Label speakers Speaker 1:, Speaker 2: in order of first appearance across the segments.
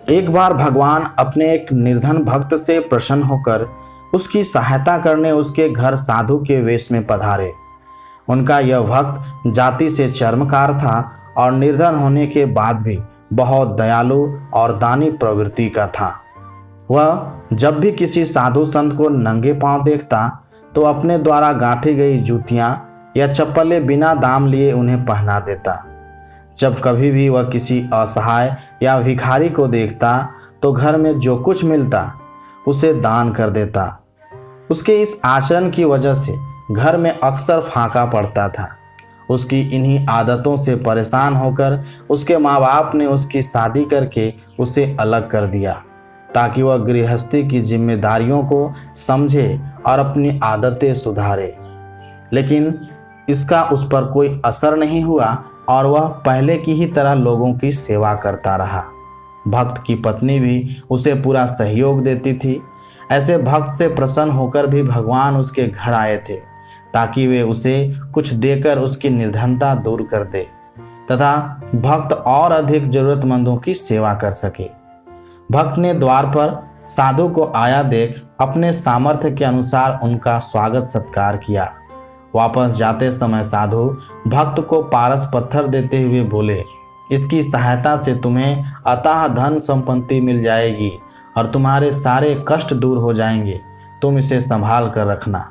Speaker 1: एक बार भगवान अपने एक निर्धन भक्त से प्रसन्न होकर उसकी सहायता करने उसके घर साधु के वेश में पधारे। उनका यह भक्त जाति से चर्मकार था और निर्धन होने के बाद भी बहुत दयालु और दानी प्रवृत्ति का था। वह जब भी किसी साधु संत को नंगे पांव देखता तो अपने द्वारा गांठी गई जूतियां या चप्पलें बिना दाम लिए उन्हें पहना देता। जब कभी भी वह किसी असहाय या भिखारी को देखता तो घर में जो कुछ मिलता उसे दान कर देता। उसके इस आचरण की वजह से घर में अक्सर फाका पड़ता था। उसकी इन्हीं आदतों से परेशान होकर उसके माँ बाप ने उसकी शादी करके उसे अलग कर दिया ताकि वह गृहस्थी की जिम्मेदारियों को समझे और अपनी आदतें सुधारे। लेकिन इसका उस पर कोई असर नहीं हुआ और वह पहले की ही तरह लोगों की सेवा करता रहा। भक्त की पत्नी भी उसे पूरा सहयोग देती थी। ऐसे भक्त से प्रसन्न होकर भी भगवान उसके घर आए थे ताकि वे उसे कुछ देकर उसकी निर्धनता दूर कर दे तथा भक्त और अधिक जरूरतमंदों की सेवा कर सके। भक्त ने द्वार पर साधु को आया देख अपने सामर्थ्य के अनुसार उनका स्वागत सत्कार किया। वापस जाते समय साधु भक्त को पारस पत्थर देते हुए बोले, इसकी सहायता से तुम्हें अथाह धन संपत्ति मिल जाएगी और तुम्हारे सारे कष्ट दूर हो जाएंगे। तुम इसे संभाल कर रखना।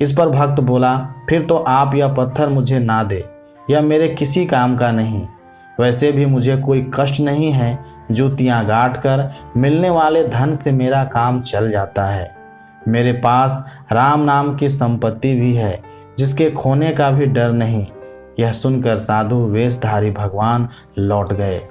Speaker 1: इस पर भक्त बोला, फिर तो आप यह पत्थर मुझे ना दे, यह मेरे किसी काम का नहीं। वैसे भी मुझे कोई कष्ट नहीं है। जूतियाँ गांठ कर मिलने वाले धन से मेरा काम चल जाता है। मेरे पास राम नाम की संपत्ति भी है जिसके खोने का भी डर नहीं। यह सुनकर साधु वेशधारी भगवान लौट गए।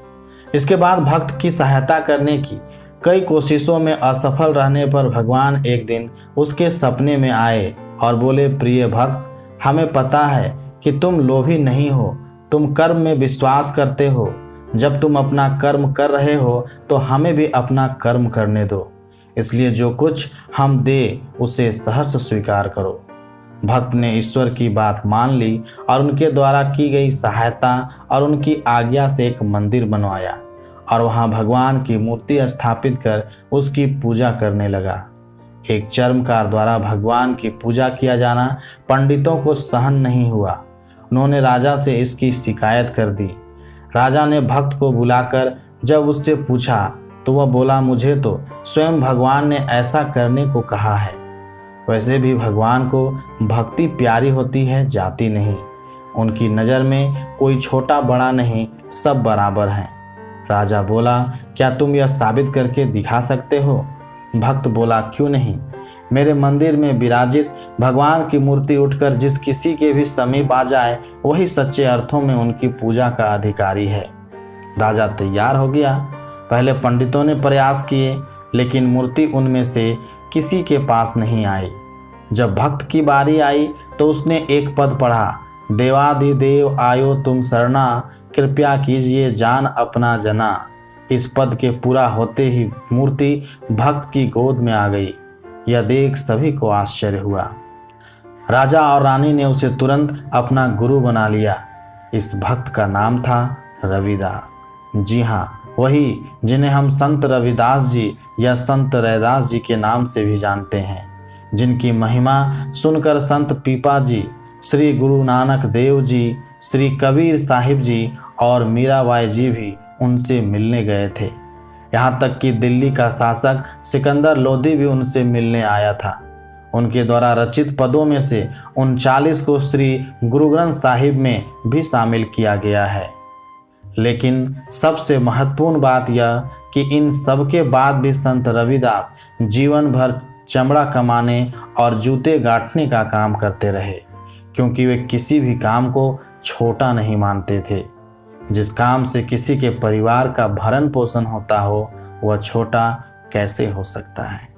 Speaker 1: इसके बाद भक्त की सहायता करने की कई कोशिशों में असफल रहने पर भगवान एक दिन उसके सपने में आए और बोले, प्रिय भक्त, हमें पता है कि तुम लोभी नहीं हो, तुम कर्म में विश्वास करते हो। जब तुम अपना कर्म कर रहे हो तो हमें भी अपना कर्म करने दो। इसलिए जो कुछ हम दे उसे सहर्ष स्वीकार करो। भक्त ने ईश्वर की बात मान ली और उनके द्वारा की गई सहायता और उनकी आज्ञा से एक मंदिर बनवाया और वहां भगवान की मूर्ति स्थापित कर उसकी पूजा करने लगा। एक चर्मकार द्वारा भगवान की पूजा किया जाना पंडितों को सहन नहीं हुआ। उन्होंने राजा से इसकी शिकायत कर दी। राजा ने भक्त को बुलाकर जब उससे पूछा तो वह बोला, मुझे तो स्वयं भगवान ने ऐसा करने को कहा है। वैसे भी भगवान को भक्ति प्यारी होती है, जाति नहीं। उनकी नज़र में कोई छोटा बड़ा नहीं, सब बराबर हैं। राजा बोला, क्या तुम यह साबित करके दिखा सकते हो? भक्त बोला, क्यों नहीं। मेरे मंदिर में विराजित भगवान की मूर्ति उठकर जिस किसी के भी समीप आ जाए वही सच्चे अर्थों में उनकी पूजा का अधिकारी है। राजा तैयार हो गया। पहले पंडितों ने प्रयास किए लेकिन मूर्ति उनमें से किसी के पास नहीं आई। जब भक्त की बारी आई तो उसने एक पद पढ़ा, देवाधिदेव आयो तुम शरणा, कृपया कीजिए जान अपना जना। इस पद के पूरा होते ही मूर्ति भक्त की गोद में आ गई। यह देख सभी को आश्चर्य हुआ। राजा और रानी ने उसे तुरंत अपना गुरु बना लिया। इस भक्त का नाम था रविदास। जी हाँ, वही जिन्हें हम संत रविदास जी या संत रैदास जी के नाम से भी जानते हैं, जिनकी महिमा सुनकर संत पीपा जी, श्री गुरु नानक देव जी, श्री कबीर साहिब जी और मीराबाई जी भी उनसे मिलने गए थे। यहाँ तक कि दिल्ली का शासक सिकंदर लोधी भी उनसे मिलने आया था। उनके द्वारा रचित पदों में से 39 को श्री गुरु ग्रंथ साहिब में भी शामिल किया गया है। लेकिन सबसे महत्वपूर्ण बात यह कि इन सब के बाद भी संत रविदास जीवन भर चमड़ा कमाने और जूते गांठने का काम करते रहे, क्योंकि वे किसी भी काम को छोटा नहीं मानते थे। जिस काम से किसी के परिवार का भरण पोषण होता हो वह छोटा कैसे हो सकता है।